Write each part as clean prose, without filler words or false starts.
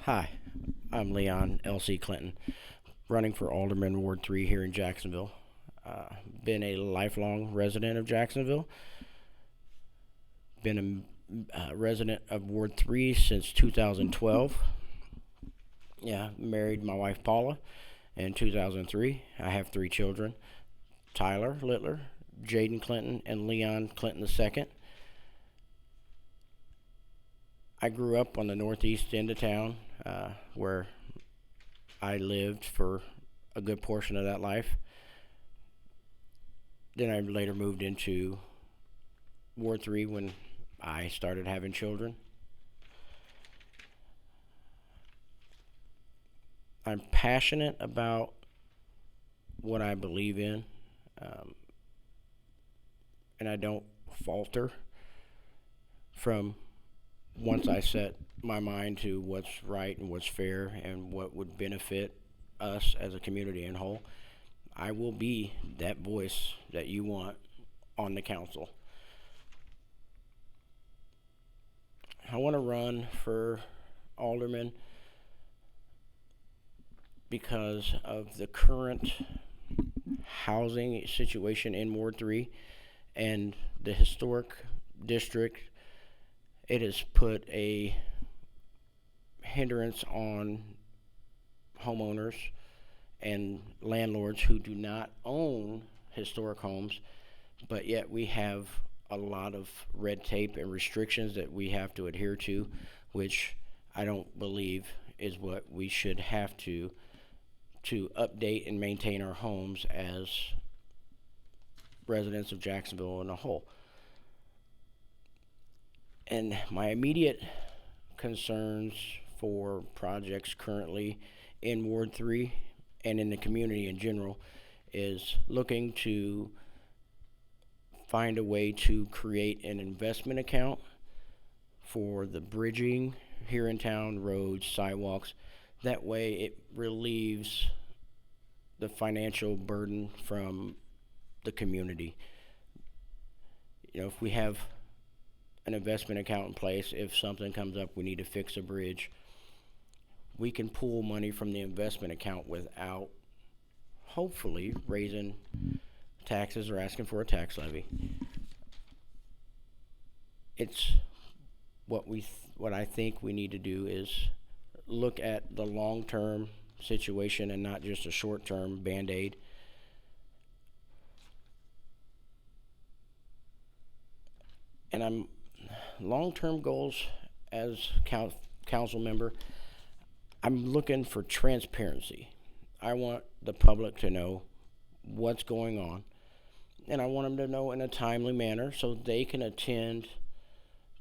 Hi, I'm Leon L.C. Clinton, running for Alderman Ward 3 here in Jacksonville. Been a lifelong resident of Jacksonville. Been a resident of Ward 3 since 2012. Yeah, married my wife Paula in 2003. I have three children: Tyler Littler, Jaden Clinton, and Leon Clinton II. I grew up on the northeast end of town where I lived for a good portion of that life. Then I later moved into Ward 3 when I started having children. I'm passionate about what I believe in, um, and I don't falter from once I set my mind to what's right and what's fair and what would benefit us as a community in whole. I will be that voice that you want on the council. I want to run for alderman because of the current housing situation in Ward 3 and the historic district. It has put a hindrance on homeowners and landlords who do not own historic homes, but yet we have a lot of red tape and restrictions that we have to adhere to, which I don't believe is what we should have to update and maintain our homes as residents of Jacksonville in a whole. And my immediate concerns for projects currently in Ward 3 and in the community in general is looking to find a way to create an investment account for the bridging here in town, roads, sidewalks. That way it relieves the financial burden from the community. If we have an investment account in place, if something comes up, we need to fix a bridge, we can pull money from the investment account without hopefully raising taxes or asking for a tax levy. It's what I think we need to do is look at the long-term situation and not just a short-term band-aid. And I'm long-term goals as council member. I'm looking for transparency. I want the public to know what's going on, and I want them to know in a timely manner so they can attend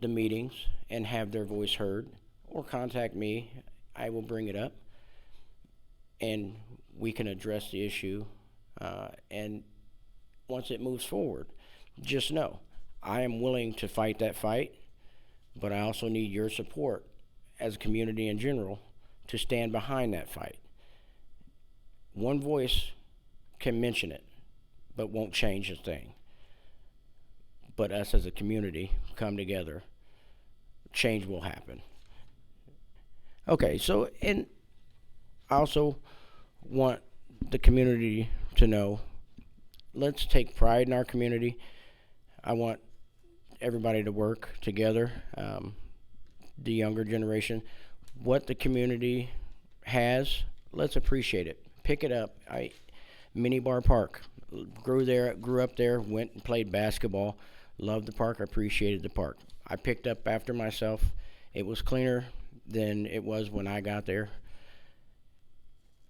the meetings and have their voice heard, or contact me. I will bring it up, and we can address the issue. And once it moves forward, just know I am willing to fight that fight, but I also need your support as a community in general to stand behind that fight. One voice can mention it, but won't change a thing. But us as a community come together, change will happen. Okay, so, and I also want the community to know, let's take pride in our community. I want everybody to work together, the younger generation. What the community has, let's appreciate it. Pick it up. Mini Bar Park, grew up there, went and played basketball, loved the park, appreciated the park. I picked up after myself. It was cleaner than it was when I got there.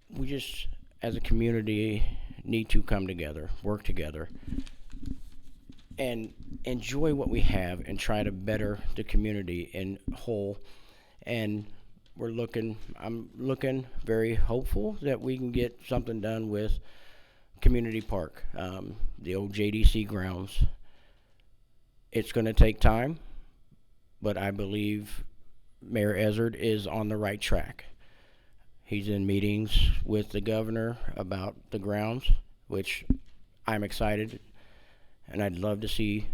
We just, as a community, need to come together, work together, and enjoy what we have and try to better the community in whole. And I'm looking very hopeful that we can get something done with Community Park, the old JDC grounds. It's going to take time, but I believe Mayor Ezzard is on the right track. He's in meetings with the governor about the grounds, which I'm excited, and I'd love to see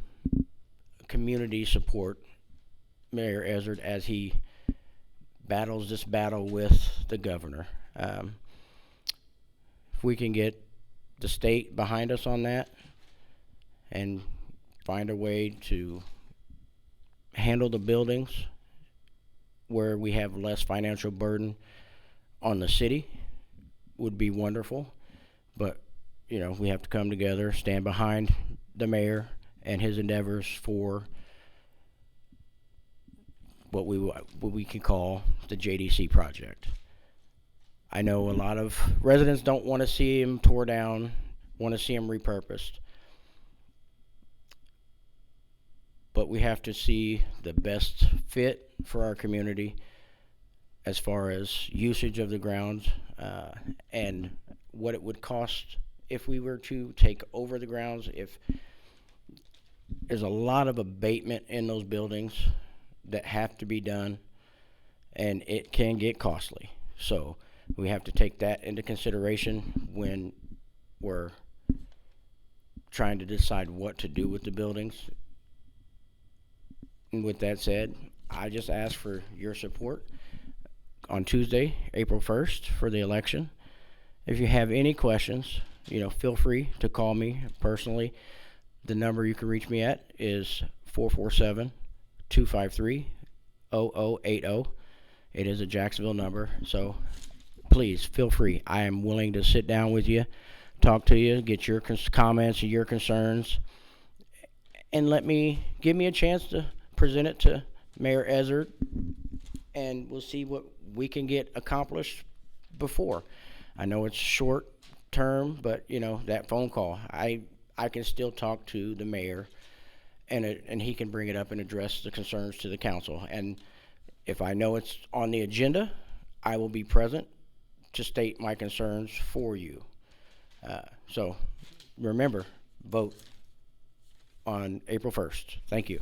community support Mayor Ezzard as he battles this battle with the governor. If we can get the state behind us on that and find a way to handle the buildings where we have less financial burden on the city, would be wonderful. But we have to come together, stand behind the mayor and his endeavors for what we can call the JDC project. I know a lot of residents don't want to see him tore down, want to see him repurposed. But we have to see the best fit for our community as far as usage of the grounds, and what it would cost if we were to take over the grounds. If there's a lot of abatement in those buildings that have to be done, and it can get costly. So we have to take that into consideration when we're trying to decide what to do with the buildings. And with that said, I just ask for your support on Tuesday, April 1st, for the election. If you have any questions, feel free to call me personally. The number you can reach me at is 447-253-0080. It is a Jacksonville number, so please feel free. I am willing to sit down with you, talk to you, get your comments and your concerns, and give me a chance to present it to Mayor Ezzard, and we'll see what we can get accomplished before. I know it's short term, but that phone call, I can still talk to the mayor, and he can bring it up and address the concerns to the council. And if I know it's on the agenda, I will be present to state my concerns for you. So remember, vote on April 1st. Thank you.